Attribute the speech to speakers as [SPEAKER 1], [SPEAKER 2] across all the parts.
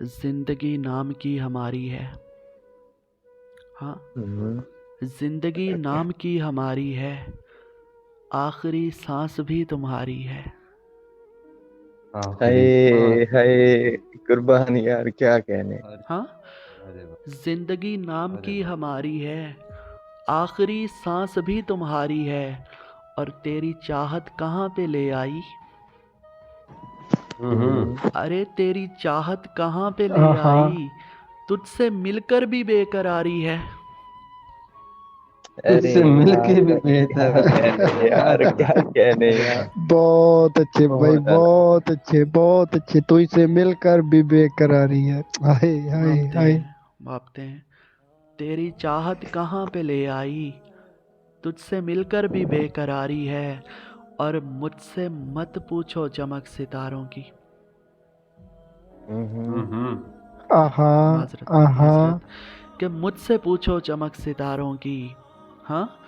[SPEAKER 1] जिंदगी नाम की हमारी है। हाँ, जिंदगी नाम की हमारी है, आखिरी सांस भी तुम्हारी है।
[SPEAKER 2] आखिरी
[SPEAKER 3] हाय
[SPEAKER 2] सांस।
[SPEAKER 3] हाय, कुर्बान यार, क्या कहने।
[SPEAKER 2] अरे
[SPEAKER 1] हाँ,
[SPEAKER 2] अरे वाह,
[SPEAKER 1] जिंदगी नाम
[SPEAKER 2] अरे
[SPEAKER 1] की
[SPEAKER 2] वाह।
[SPEAKER 1] हमारी है, आखिरी सांस भी तुम्हारी है। और तेरी चाहत कहाँ पे ले आई। अरे तेरी चाहत कहाँ पे ले
[SPEAKER 4] आहा,
[SPEAKER 1] आई, तुझसे मिलकर भी बेकरारी है।
[SPEAKER 3] अरे
[SPEAKER 2] तुझसे मिलके
[SPEAKER 3] यार,
[SPEAKER 2] भी
[SPEAKER 3] क्या
[SPEAKER 2] बेहतर।
[SPEAKER 3] कहने यार, क्या कहने यार।
[SPEAKER 4] बहुत अच्छे भाई,
[SPEAKER 3] बहुत ज्यादा।
[SPEAKER 4] बहुत अच्छे, बहुत अच्छे। तू इसे मिलकर भी बेकरारी है। हाय हाय
[SPEAKER 1] मापते
[SPEAKER 4] हाय।
[SPEAKER 1] हैं, मापते हैं। तेरी चाहत कहाँ पे ले आई, तुझसे मिलकर भी बेकरारी है। और मुझसे मत पूछो चमक सितारों की।
[SPEAKER 4] आहा,
[SPEAKER 1] माजरत,
[SPEAKER 4] आहा।
[SPEAKER 1] माजरत। कि मुझसे पूछो चमक सितारों की। हाँ,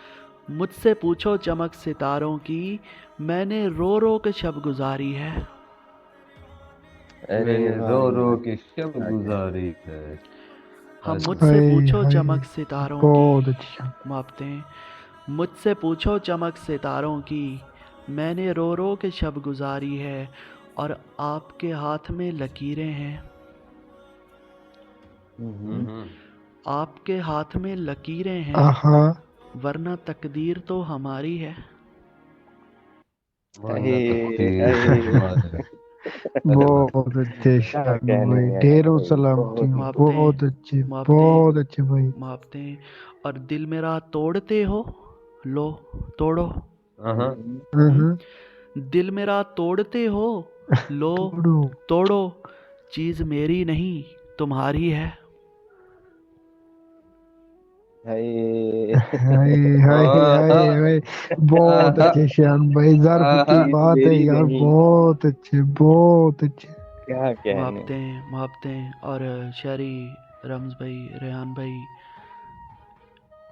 [SPEAKER 1] मुझसे पूछो चमक सितारों की, मैंने रो रो के शब गुजारी है।
[SPEAKER 3] अरे
[SPEAKER 2] मैंने
[SPEAKER 3] वाह
[SPEAKER 2] रो रो
[SPEAKER 3] यार,
[SPEAKER 2] के शब
[SPEAKER 3] क्या कहने।
[SPEAKER 2] गुजारी है।
[SPEAKER 1] हम
[SPEAKER 2] अच्छा।
[SPEAKER 1] मुझसे
[SPEAKER 4] हाय
[SPEAKER 1] पूछो
[SPEAKER 4] हाय,
[SPEAKER 1] चमक सितारों की।
[SPEAKER 4] बहुत अच्छा।
[SPEAKER 1] मापते हैं। मुझसे पूछो चमक सितारों की, मैंने रो रो के शब गुजारी है। और आपके हाथ में लकीरें हैं। आपके हाथ में लकीरें हैं,
[SPEAKER 4] आहा,
[SPEAKER 1] वरना तकदीर तो हमारी है।
[SPEAKER 2] वरना
[SPEAKER 3] हाय
[SPEAKER 2] तकदीर तो
[SPEAKER 3] हाय,
[SPEAKER 2] हमारे। अरे वाह।
[SPEAKER 4] बहुत अच्छे
[SPEAKER 3] क्या
[SPEAKER 4] शान
[SPEAKER 3] कहने
[SPEAKER 4] भाई,
[SPEAKER 3] यार,
[SPEAKER 4] ढेरों सलामती
[SPEAKER 3] बहुत
[SPEAKER 4] हो।
[SPEAKER 3] ही।
[SPEAKER 1] मापते
[SPEAKER 4] बहुत
[SPEAKER 1] हैं,
[SPEAKER 4] अच्छे,
[SPEAKER 1] मापते
[SPEAKER 4] बहुत
[SPEAKER 1] हैं,
[SPEAKER 4] अच्छे भाई।
[SPEAKER 1] मापते हैं। और दिल मेरा तोड़ते हो, लो तोड़ो।
[SPEAKER 2] हाँ।
[SPEAKER 1] हम्म?
[SPEAKER 4] हम्म,
[SPEAKER 1] दिल मेरा तोड़ते हो, लो
[SPEAKER 4] तोड़ो।
[SPEAKER 1] तोड़ो। चीज मेरी नहीं, तुम्हारी है।
[SPEAKER 3] हाय
[SPEAKER 4] हाय हाय हाय हाय, बहुत
[SPEAKER 2] आहा,
[SPEAKER 4] अच्छे शान भाई, ज़र्फ की
[SPEAKER 2] आहा।
[SPEAKER 3] चीज
[SPEAKER 4] बात है
[SPEAKER 3] मेरी
[SPEAKER 4] यार।
[SPEAKER 3] नहीं,
[SPEAKER 4] बहुत अच्छे, बहुत अच्छे।
[SPEAKER 3] क्या कहने।
[SPEAKER 1] मापते हैं, मापते हैं। और शायरी रम्ज भाई, रेहान भाई।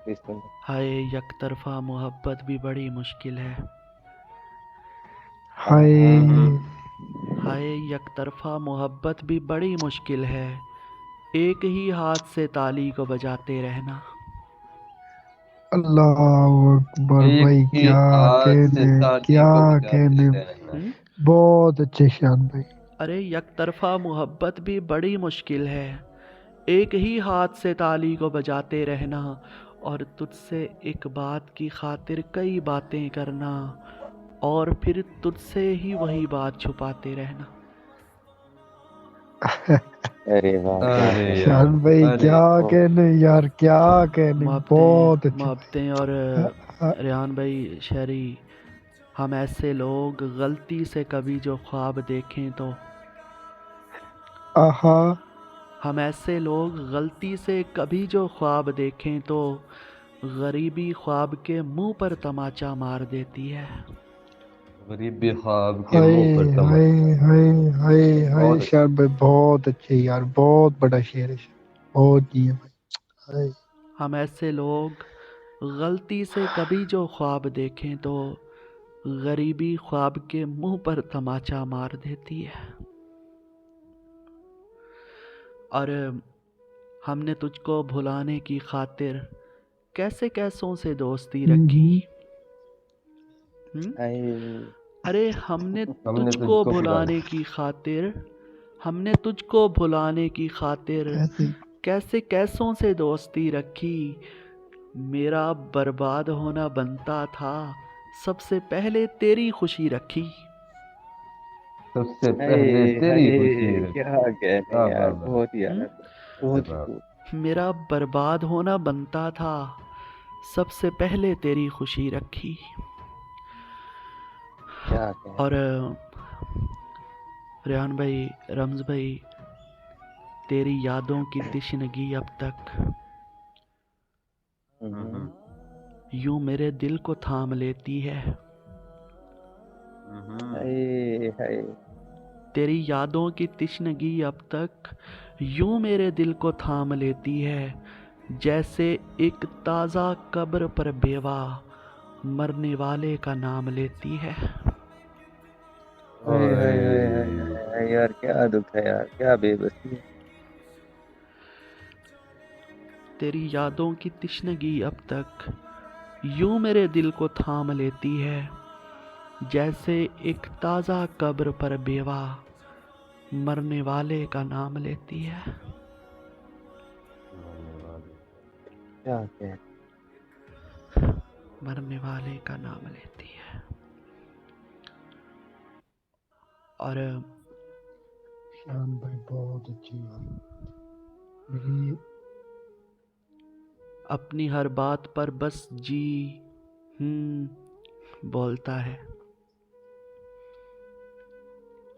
[SPEAKER 3] बिस्मिल्लाह।
[SPEAKER 1] हाय एक तरफा मोहब्बत भी बड़ी मुश्किल है।
[SPEAKER 4] हाय,
[SPEAKER 1] हाय एक तरफा मोहब्बत भी बड़ी मुश्किल है, एक ही हाथ से ताली को बजाते रहना।
[SPEAKER 4] अल्लाह अकबर
[SPEAKER 2] एक
[SPEAKER 4] भाई,
[SPEAKER 2] ही
[SPEAKER 4] क्या
[SPEAKER 2] हाथ से
[SPEAKER 4] कहने,
[SPEAKER 2] ताली
[SPEAKER 4] क्या
[SPEAKER 2] को बजाते
[SPEAKER 4] कहने।
[SPEAKER 2] रहना।
[SPEAKER 1] हुँ?
[SPEAKER 4] बहुत अच्छे शान भाई।
[SPEAKER 1] अरे एक तरफा मोहब्बत भी बड़ी मुश्किल है, एक ही हाथ से ताली को बजाते रहना। और तुझसे एक बात की खातिर कई बातें करना, और फिर तुझसे ही वही बात छुपाते रहना।
[SPEAKER 3] अरे वाह, क्या
[SPEAKER 2] अरे
[SPEAKER 3] कहने।
[SPEAKER 2] यार,
[SPEAKER 4] शान भाई,
[SPEAKER 2] अरे
[SPEAKER 4] क्या
[SPEAKER 2] वाह।
[SPEAKER 4] कहने यार, क्या कहने।
[SPEAKER 1] मापते
[SPEAKER 4] बहुत
[SPEAKER 1] हैं,
[SPEAKER 4] अच्छे
[SPEAKER 1] मापते हैं। और
[SPEAKER 4] भाई।
[SPEAKER 1] रेहान भाई शायरी। हम ऐसे लोग गलती से कभी जो ख्वाब देखें तो,
[SPEAKER 4] आहा,
[SPEAKER 1] हम ऐसे लोग गलती से कभी जो ख्वाब देखें तो, गरीबी ख्वाब के मुंह पर तमाचा मार देती है।
[SPEAKER 2] गरीबी ख्वाब के
[SPEAKER 4] हाय
[SPEAKER 2] मुंह पर
[SPEAKER 4] हाय
[SPEAKER 2] तमाचा।
[SPEAKER 4] हाय हाय हाय,
[SPEAKER 2] बहुत अच्छा।
[SPEAKER 4] शान भाई बहुत अच्छे यार, बहुत बड़ा शेर है। बहुत ही है भाई। हाय।
[SPEAKER 1] हम ऐसे लोग गलती से कभी जो ख्वाब देखें तो, गरीबी ख्वाब के मुंह पर तमाचा मार देती है। और हमने तुझको भुलाने की खातिर कैसे कैसों से दोस्ती रखी।
[SPEAKER 4] हम्म,
[SPEAKER 1] हुँ?
[SPEAKER 3] हाय
[SPEAKER 1] अरे हमने
[SPEAKER 2] हमने
[SPEAKER 1] तुझको
[SPEAKER 2] तुझको बुलाना।
[SPEAKER 1] भुलाने की खातिर, हमने तुझको भुलाने की खातिर
[SPEAKER 4] कैसे।
[SPEAKER 1] कैसे कैसों से दोस्ती रखी। मेरा बर्बाद होना बनता था, सबसे पहले तेरी खुशी रखी।
[SPEAKER 2] सबसे पहले
[SPEAKER 3] हाय
[SPEAKER 2] तेरी खुशी
[SPEAKER 3] हाय,
[SPEAKER 2] रखी।
[SPEAKER 3] क्या कहने
[SPEAKER 2] वाह वाह
[SPEAKER 3] यार,
[SPEAKER 2] वाह।
[SPEAKER 3] बहुत ही
[SPEAKER 1] हुँ?
[SPEAKER 3] यार,
[SPEAKER 2] अरे
[SPEAKER 3] बहुत ही
[SPEAKER 2] बाप।
[SPEAKER 3] खूब।
[SPEAKER 1] मेरा बर्बाद होना बनता था, सबसे पहले तेरी खुशी रखी।
[SPEAKER 3] क्या
[SPEAKER 1] और
[SPEAKER 3] कहने।
[SPEAKER 1] रेहान भाई, रम्ज भाई, तेरी यादों की तिश्नगी अब तक
[SPEAKER 3] हम्म,
[SPEAKER 1] यूं मेरे दिल को थाम लेती है।
[SPEAKER 3] हाय हाय।
[SPEAKER 1] तेरी यादों की तिश्नगी अब तक यूं मेरे दिल को थाम लेती है, जैसे एक ताज़ा कब्र पर बेवा मरने वाले का नाम लेती है।
[SPEAKER 3] हाय हाय हाय हाय
[SPEAKER 2] ओए।
[SPEAKER 3] हाय हाय यार, क्या दुख है यार, क्या बेबसी है।
[SPEAKER 1] तेरी यादों की तिश्नगी अब तक यूं मेरे दिल को थाम लेती है, जैसे एक ताज़ा कब्र पर बेवा मरने वाले का नाम लेती है।
[SPEAKER 3] क्या कह
[SPEAKER 1] मरने वाले का नाम लेती है। और
[SPEAKER 4] शान भाई बहुत अच्छी यार। मेरी
[SPEAKER 1] अपनी हर बात पर बस जी बोलता है।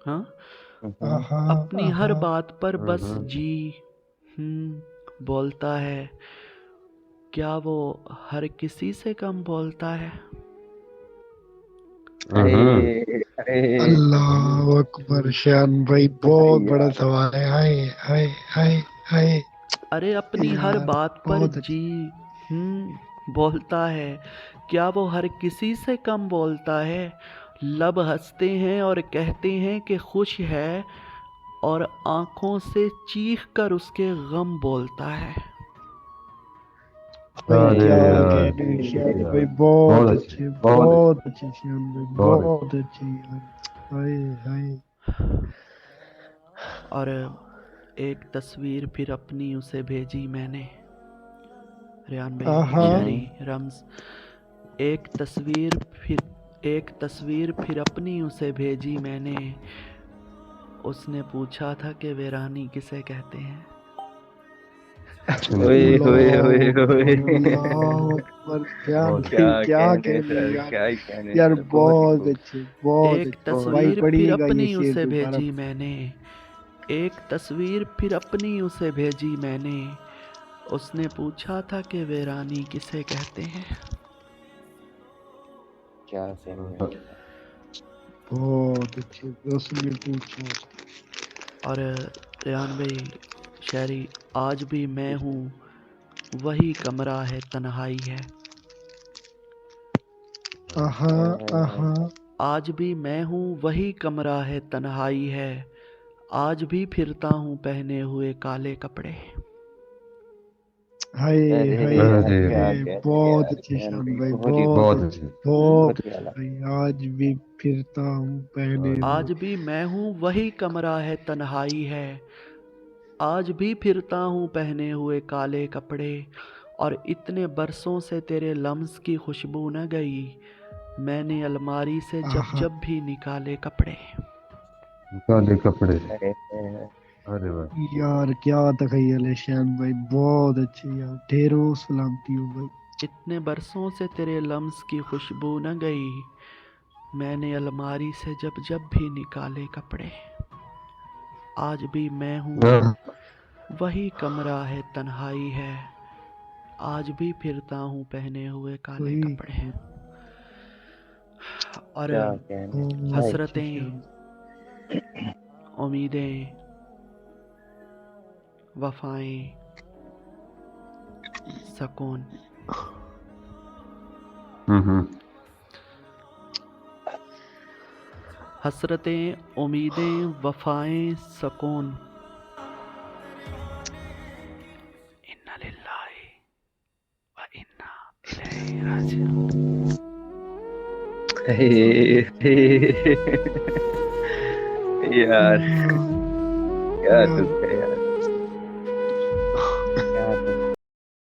[SPEAKER 1] हाँ,
[SPEAKER 4] आहा
[SPEAKER 1] अपनी हर
[SPEAKER 4] आहा
[SPEAKER 1] बात पर बस जी बोलता है। क्या वो हर किसी से कम बोलता है?
[SPEAKER 3] अरे अरे
[SPEAKER 4] अल्लाह अकबर। शान भाई बहुत बड़ा सवाल है। हाय हाय हाय हाय
[SPEAKER 1] अरे अपनी हर
[SPEAKER 4] यार
[SPEAKER 1] बात पर
[SPEAKER 4] बहुत अच्छी।
[SPEAKER 1] जी बोलता है। क्या वो हर किसी से कम बोलता है? लब हंसते हैं और कहते हैं कि खुश है, और आंखों से चीख कर उसके गम बोलता है।
[SPEAKER 4] भाई
[SPEAKER 2] अरे
[SPEAKER 4] क्या
[SPEAKER 2] यार,
[SPEAKER 4] कहने शान
[SPEAKER 2] यार,
[SPEAKER 4] भाई बहुत
[SPEAKER 2] बहुत
[SPEAKER 4] अच्छे
[SPEAKER 2] अच्छे, बहुत अच्छे,
[SPEAKER 4] बहुत अच्छे शान भाई
[SPEAKER 2] बहुत अच्छे।
[SPEAKER 4] बहुत अच्छे यार। हाय हाय
[SPEAKER 1] और एक तस्वीर फिर अपनी उसे भेजी मैंने। रेहान भाई,
[SPEAKER 4] आहा
[SPEAKER 1] शायरी रम्ज। एक तस्वीर एक तस्वीर फिर अपनी उसे भेजी मैंने। उसने पूछा था कि वीरानी किसे कहते हैं।
[SPEAKER 3] ओए ओए ओए
[SPEAKER 4] अल्लाह
[SPEAKER 3] ओए
[SPEAKER 4] अकबर अल्लाह अकबर। शान
[SPEAKER 2] बहुत
[SPEAKER 3] क्या
[SPEAKER 4] भाई क्या
[SPEAKER 3] कहने
[SPEAKER 4] कहने
[SPEAKER 3] सर,
[SPEAKER 4] यार।
[SPEAKER 3] क्या ही कहने
[SPEAKER 4] यार
[SPEAKER 3] सर, बहुत ही
[SPEAKER 4] बहुत
[SPEAKER 3] खूब।
[SPEAKER 4] अच्छे बहुत
[SPEAKER 1] एक
[SPEAKER 4] अच्छे
[SPEAKER 3] बहुत
[SPEAKER 4] भाई।
[SPEAKER 1] तस्वीर फिर
[SPEAKER 4] पढ़िएगा ये
[SPEAKER 1] अपनी
[SPEAKER 4] शेर
[SPEAKER 1] उसे
[SPEAKER 4] दोबारा।
[SPEAKER 1] भेजी मैंने। एक तस्वीर फिर अपनी उसे भेजी मैंने। उसने पूछा था कि वीरानी किसे कहते हैं।
[SPEAKER 3] क्या कहने
[SPEAKER 4] बहुत अच्छे उसने पूछा।
[SPEAKER 1] और रेहान भाई, शायरी। आज भी मैं हूँ, वही कमरा है, तन्हाई है।
[SPEAKER 4] आहा आहा
[SPEAKER 1] आज भी मैं हूँ, वही कमरा है, तन्हाई है। आज भी फिरता हूँ पहने हुए काले कपड़े।
[SPEAKER 4] हाय
[SPEAKER 3] अरे
[SPEAKER 4] हाय
[SPEAKER 3] यार,
[SPEAKER 2] अरे
[SPEAKER 3] क्या
[SPEAKER 4] हाय
[SPEAKER 3] कहने
[SPEAKER 4] बहुत
[SPEAKER 3] यार,
[SPEAKER 4] अच्छे
[SPEAKER 3] कहने
[SPEAKER 4] शान
[SPEAKER 3] भाई
[SPEAKER 4] भाई
[SPEAKER 3] बहुत ही
[SPEAKER 4] बहुत
[SPEAKER 2] बहुत
[SPEAKER 3] खूब,
[SPEAKER 2] अच्छे।
[SPEAKER 4] बहुत
[SPEAKER 3] बहुत ही
[SPEAKER 4] अच्छे
[SPEAKER 3] आला।
[SPEAKER 4] भाई। आज भी फिरता हूँ पहने हुए।
[SPEAKER 1] आज भी मैं हूँ, वही कमरा है, तन्हाई है। आज भी फिरता हूँ पहने हुए काले कपड़े। और इतने बरसों से तेरे लम्स की खुशबू न गई। मैंने अलमारी से जब
[SPEAKER 4] आहा
[SPEAKER 1] जब भी निकाले कपड़े।
[SPEAKER 2] काले कपड़े।
[SPEAKER 3] अरे
[SPEAKER 2] अरे वाह,
[SPEAKER 4] यार क्या तखय्युल है शान भाई। बहुत अच्छे यार। ढेरों सलामती हो भाई।
[SPEAKER 1] इतने बरसों से तेरे लम्स की खुशबू न गई। मैंने अलमारी से जब जब भी निकाले कपड़े। आज भी मैं हूँ,
[SPEAKER 2] हाँ,
[SPEAKER 1] वही कमरा है, तन्हाई है। आज भी फिरता हूँ पहने हुए काले
[SPEAKER 4] वही
[SPEAKER 1] कपड़े। और
[SPEAKER 3] क्या कहने
[SPEAKER 4] बहुत
[SPEAKER 3] भाई।
[SPEAKER 4] अच्छे
[SPEAKER 1] हसरतें,
[SPEAKER 4] शान।
[SPEAKER 1] उम्मीदें, वफाएं, सकून।
[SPEAKER 2] हम्म।
[SPEAKER 1] हसरतें, उम्मीदें, वफाएं, सकून। इन्ना लिल्लाहि व इन्ना इलैहि राजिऊन।
[SPEAKER 3] हे, हे, यार
[SPEAKER 4] यार
[SPEAKER 3] क्या
[SPEAKER 4] यार
[SPEAKER 3] दुख है यार।